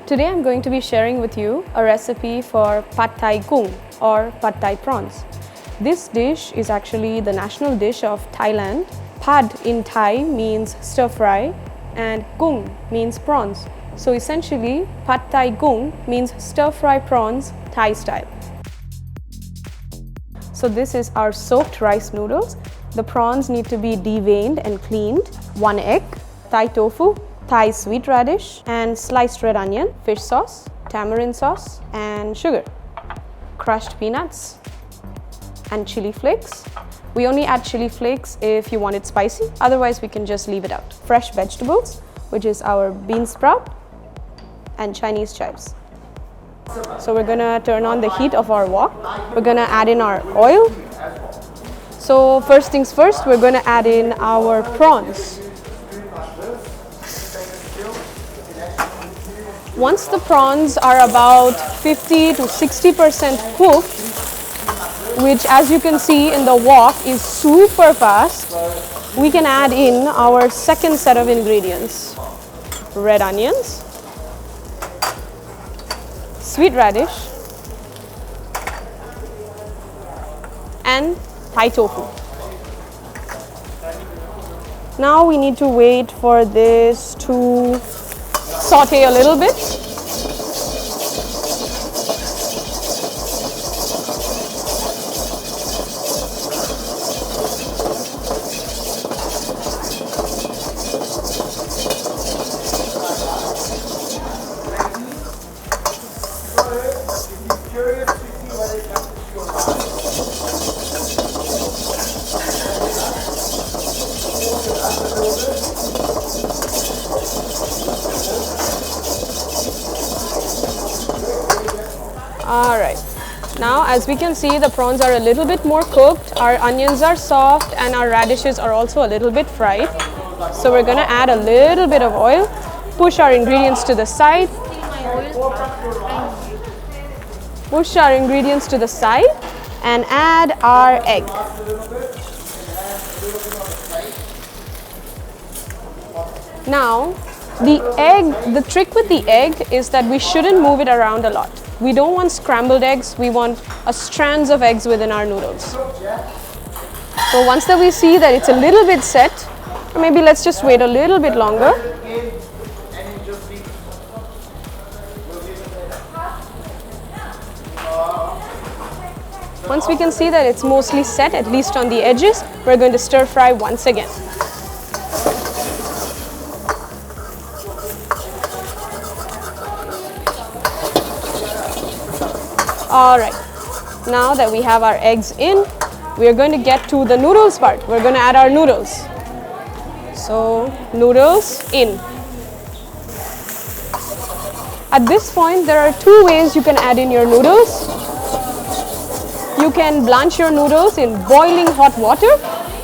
Today I'm going to be sharing with you a recipe for Pad Thai Goong or Pad Thai prawns. This dish is actually the national dish of Thailand. Pad in Thai means stir fry and Goong means prawns. So essentially Pad Thai Goong means stir fry prawns Thai style. So this is our soaked rice noodles. The prawns need to be deveined and cleaned. 1 egg, Thai tofu, Thai sweet radish and sliced red onion, fish sauce, tamarind sauce and sugar, crushed peanuts and chili flakes. We only add chili flakes if you want it spicy, otherwise we can just leave it out. Fresh vegetables, which is our bean sprout and Chinese chives. So we're gonna turn on the heat of our wok. We're gonna add in our oil. So first things first, we're gonna add in our prawns. Once the prawns are about 50 to 60% cooked, which as you can see in the wok is super fast, we can add in our second set of ingredients. Red onions, sweet radish and Thai tofu. Now we need to wait for this to saute a little bit. Alright, now as we can see, the prawns are a little bit more cooked, our onions are soft and our radishes are also a little bit fried. So we're going to add a little bit of oil, push our ingredients to the side, and add our egg. Now, the trick with the egg is that we shouldn't move it around a lot. We don't want scrambled eggs, we want strands of eggs within our noodles. So once that we see that it's a little bit set, or maybe let's just wait a little bit longer. Once we can see that it's mostly set, at least on the edges, we're going to stir fry once again. Alright, now that we have our eggs in, we are going to get to the noodles part. We're going to add our noodles. So, noodles in. At this point, there are two ways you can add in your noodles. You can blanch your noodles in boiling hot water,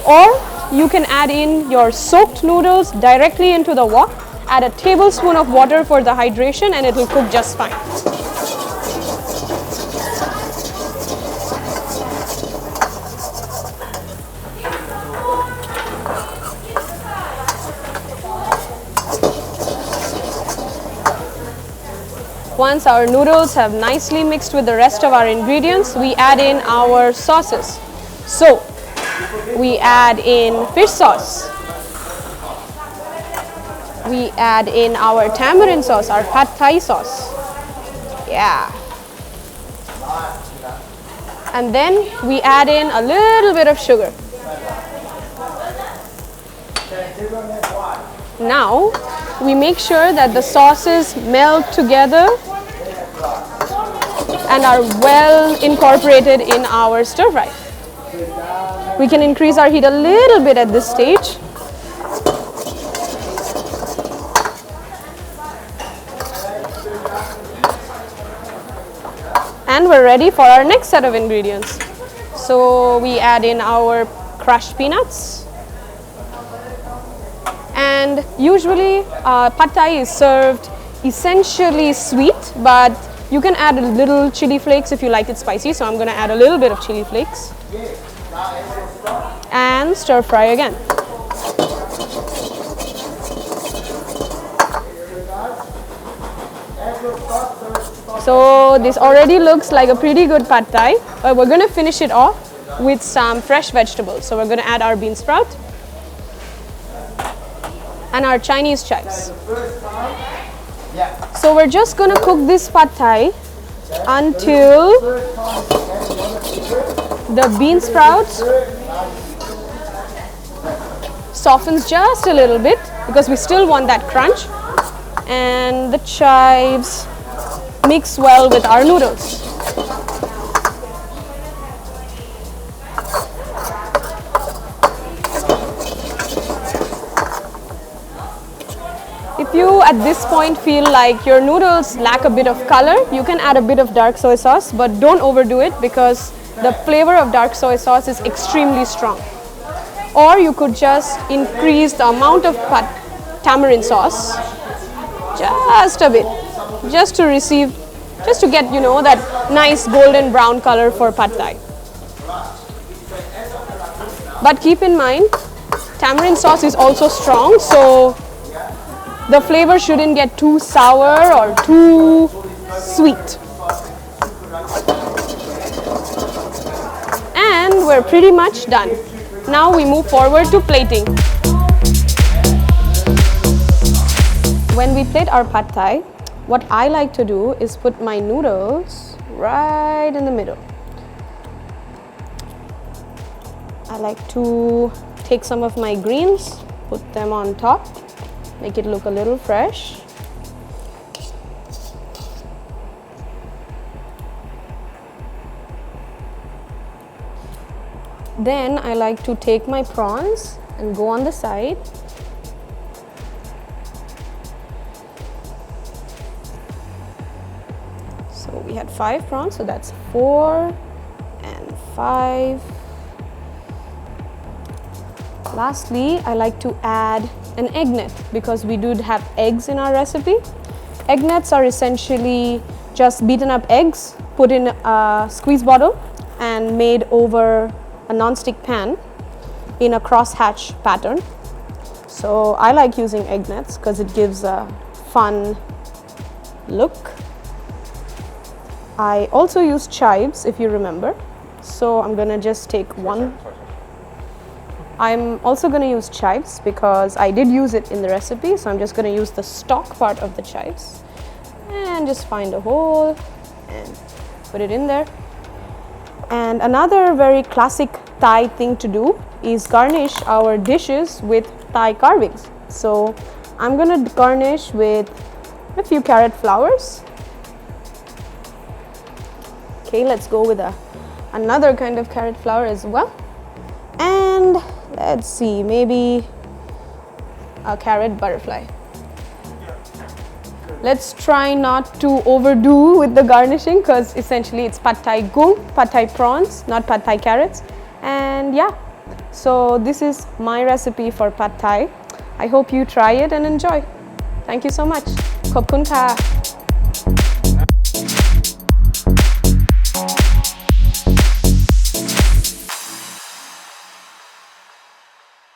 or you can add in your soaked noodles directly into the wok. Add a tablespoon of water for the hydration and it will cook just fine. Once our noodles have nicely mixed with the rest of our ingredients, we add in our sauces. So, we add in fish sauce. We add in our tamarind sauce, our Pad Thai sauce. Yeah. And then we add in a little bit of sugar. Now, we make sure that the sauces melt together and are well incorporated in our stir fry. We can increase our heat a little bit at this stage. And we're ready for our next set of ingredients. So we add in our crushed peanuts. And usually Pad Thai is served essentially sweet, but you can add a little chili flakes if you like it spicy. So I'm going to add a little bit of chili flakes. And stir fry again. So this already looks like a pretty good pad thai, but we're going to finish it off with some fresh vegetables. So we're going to add our bean sprout and our Chinese chives. So we're just going to cook this pad thai until the bean sprouts softens just a little bit, because we still want that crunch, and the chives mix well with our noodles. If you at this point feel like your noodles lack a bit of color, you can add a bit of dark soy sauce, but don't overdo it because the flavor of dark soy sauce is extremely strong. Or you could just increase the amount of tamarind sauce just a bit, just to get, you know, that nice golden brown color for pad thai. But keep in mind, tamarind sauce is also strong, so the flavor shouldn't get too sour or too sweet. And we're pretty much done. Now we move forward to plating. When we plate our pad thai, what I like to do is put my noodles right in the middle. I like to take some of my greens, put them on top, make it look a little fresh. Then I like to take my prawns and go on the side. So we had 5 prawns, so that's 4 and 5. Lastly, I like to add an egg net because we do have eggs in our recipe. Egg nets are essentially just beaten up eggs, put in a squeeze bottle and made over a non-stick pan in a cross-hatch pattern. So I like using egg nets because it gives a fun look. I also use chives, if you remember. So I'm gonna just take one. I'm also going to use chives because I did use it in the recipe, so I'm just going to use the stalk part of the chives and just find a hole and put it in there. And another very classic Thai thing to do is garnish our dishes with Thai carvings. So I'm going to garnish with a few carrot flowers. Okay, let's go with another kind of carrot flower as well. And let's see, maybe a carrot butterfly. Let's try not to overdo with the garnishing because essentially it's pad thai goong, pad thai prawns, not pad thai carrots. And yeah, so this is my recipe for pad thai. I hope you try it and enjoy. Thank you so much. Khop kun ka.